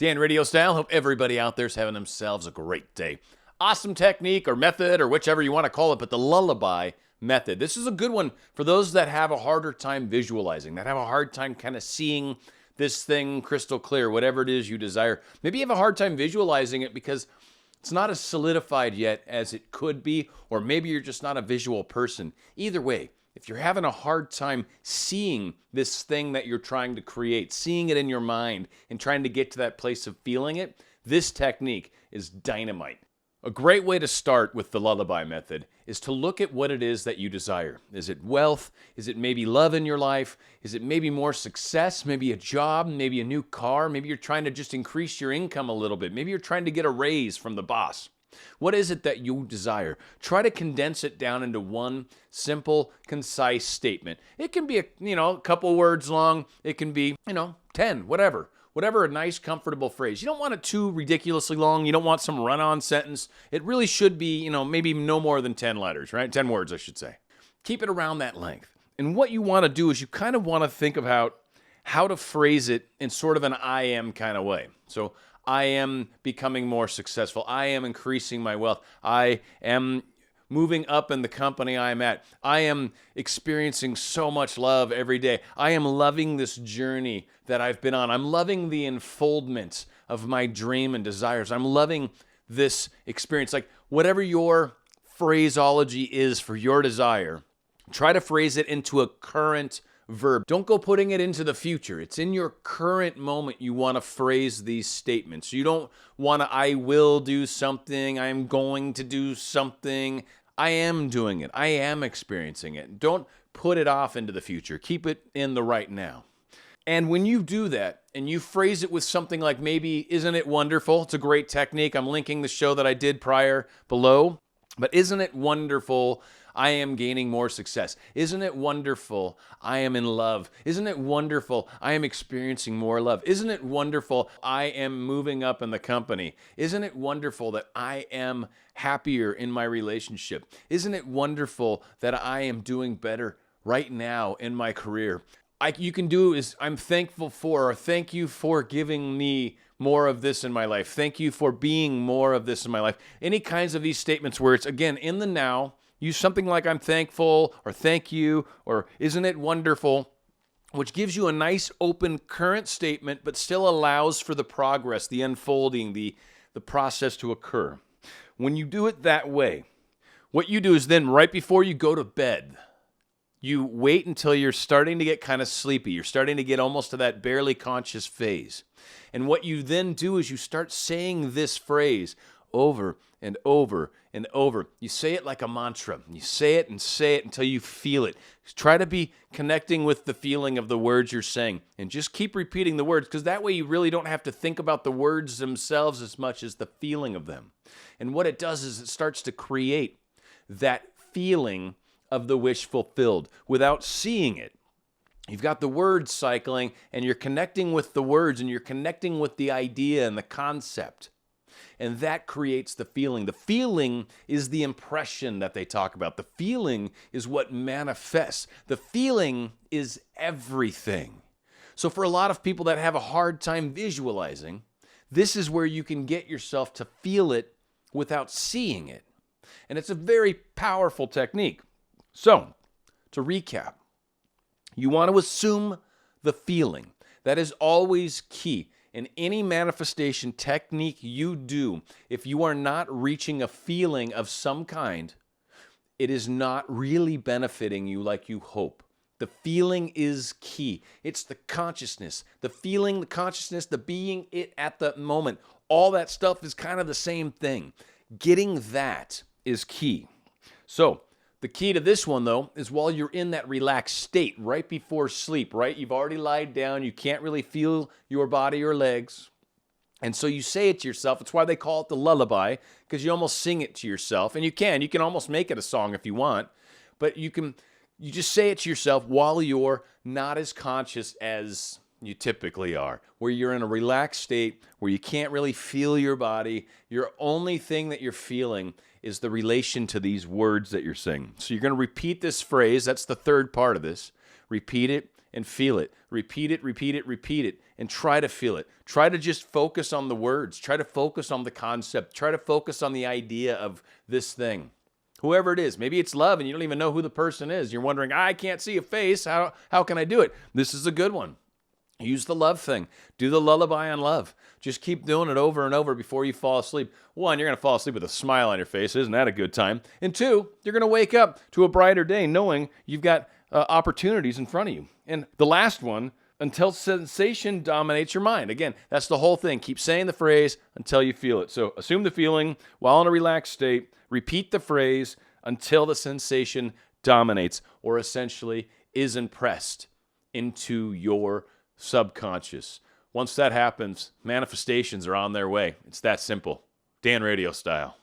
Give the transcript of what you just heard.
Dan RadioStyle. Hope everybody out there's having themselves a great day. Awesome technique or method or whichever you want to call it, but the lullaby method. This is a good one for those that have a harder time visualizing, that have a hard time kind of seeing this thing crystal clear, whatever it is you desire. Maybe you have a hard time visualizing it because it's not as solidified yet as it could be, or maybe you're just not a visual person. Either way, if you're having a hard time seeing this thing that you're trying to create, seeing it in your mind and trying to get to that place of feeling it, this technique is dynamite. A great way to start with the lullaby method is to look at what it is that you desire. Is it wealth? Is it maybe love in your life? Is it maybe more success? Maybe a job? Maybe a new car? Maybe you're trying to just increase your income a little bit. Maybe you're trying to get a raise from the boss. What is it that you desire? Try to condense it down into one simple, concise statement. It can be a couple words long. It can be 10, whatever a nice, comfortable phrase. You don't want it too ridiculously long. You don't want some run-on sentence. It really should be, maybe no more than 10 letters, right? 10 words, I should say. Keep it around that length. And what you want to do is you kind of want to think about how to phrase it in sort of an I am kind of way. So I am becoming more successful. I am increasing my wealth. I am moving up in the company I'm at. I am experiencing so much love every day. I am loving this journey that I've been on. I'm loving the unfoldment of my dream and desires. I'm loving this experience. Like whatever your phraseology is for your desire, try to phrase it into a current verb. Don't go putting it into the future. It's in your current moment you want to phrase these statements. You don't want to, I will do something, I am going to do something. I am doing it. I am experiencing it. Don't put it off into the future. Keep it in the right now. And when you do that and you phrase it with something like maybe, isn't it wonderful? It's a great technique. I'm linking the show that I did prior below. But isn't it wonderful? I am gaining more success. Isn't it wonderful? I am in love. Isn't it wonderful? I am experiencing more love. Isn't it wonderful? I am moving up in the company. Isn't it wonderful that I am happier in my relationship? Isn't it wonderful that I am doing better right now in my career? You can do is I'm thankful for, or thank you for giving me more of this in my life. Thank you for being more of this in my life. Any kinds of these statements where it's, again, in the now. Use something like I'm thankful or thank you or isn't it wonderful, which gives you a nice open current statement but still allows for the progress, the unfolding, the process to occur. When you do it that way, what you do is then right before you go to bed, you wait until you're starting to get kind of sleepy. You're starting to get almost to that barely conscious phase. And what you then do is you start saying this phrase over and over and over. You say it like a mantra. You say it until you feel it. Try to be connecting with the feeling of the words you're saying. And just keep repeating the words, because that way you really don't have to think about the words themselves as much as the feeling of them. And what it does is it starts to create that feeling of the wish fulfilled without seeing it. You've got the words cycling, and you're connecting with the words, and you're connecting with the idea and the concept. And that creates the feeling. The feeling is the impression that they talk about. The feeling is what manifests. The feeling is everything. So for a lot of people that have a hard time visualizing, this is where you can get yourself to feel it without seeing it. And it's a very powerful technique. So, to recap, you want to assume the feeling. That is always key. In any manifestation technique you do, if you are not reaching a feeling of some kind, it is not really benefiting you like you hope. The feeling is key. It's the consciousness, the feeling, the consciousness, the being it at the moment. All that stuff is kind of the same thing. Getting that is key. So, the key to this one, though, is while you're in that relaxed state right before sleep, right? You've already lied down. You can't really feel your body or legs. And so you say it to yourself. It's why they call it the lullaby, because you almost sing it to yourself. And you can almost make it a song if you want. But you just say it to yourself while you're not as conscious as you typically are, where you're in a relaxed state, where you can't really feel your body. Your only thing that you're feeling is the relation to these words that you're saying. So you're going to repeat this phrase. That's the third part of this. Repeat it and feel it. Repeat it, repeat it, repeat it, and try to feel it. Try to just focus on the words. Try to focus on the concept. Try to focus on the idea of this thing. Whoever it is, maybe it's love and you don't even know who the person is. You're wondering, I can't see a face. How can I do it? This is a good one. Use the love thing. Do the lullaby on love. Just keep doing it over and over before you fall asleep. One, you're going to fall asleep with a smile on your face. Isn't that a good time? And two, you're going to wake up to a brighter day knowing you've got opportunities in front of you. And the last one, until sensation dominates your mind. Again, that's the whole thing. Keep saying the phrase until you feel it. So assume the feeling while in a relaxed state. Repeat the phrase until the sensation dominates, or essentially is impressed into your subconscious. Once that happens, manifestations are on their way. It's that simple. Dan Radio Style.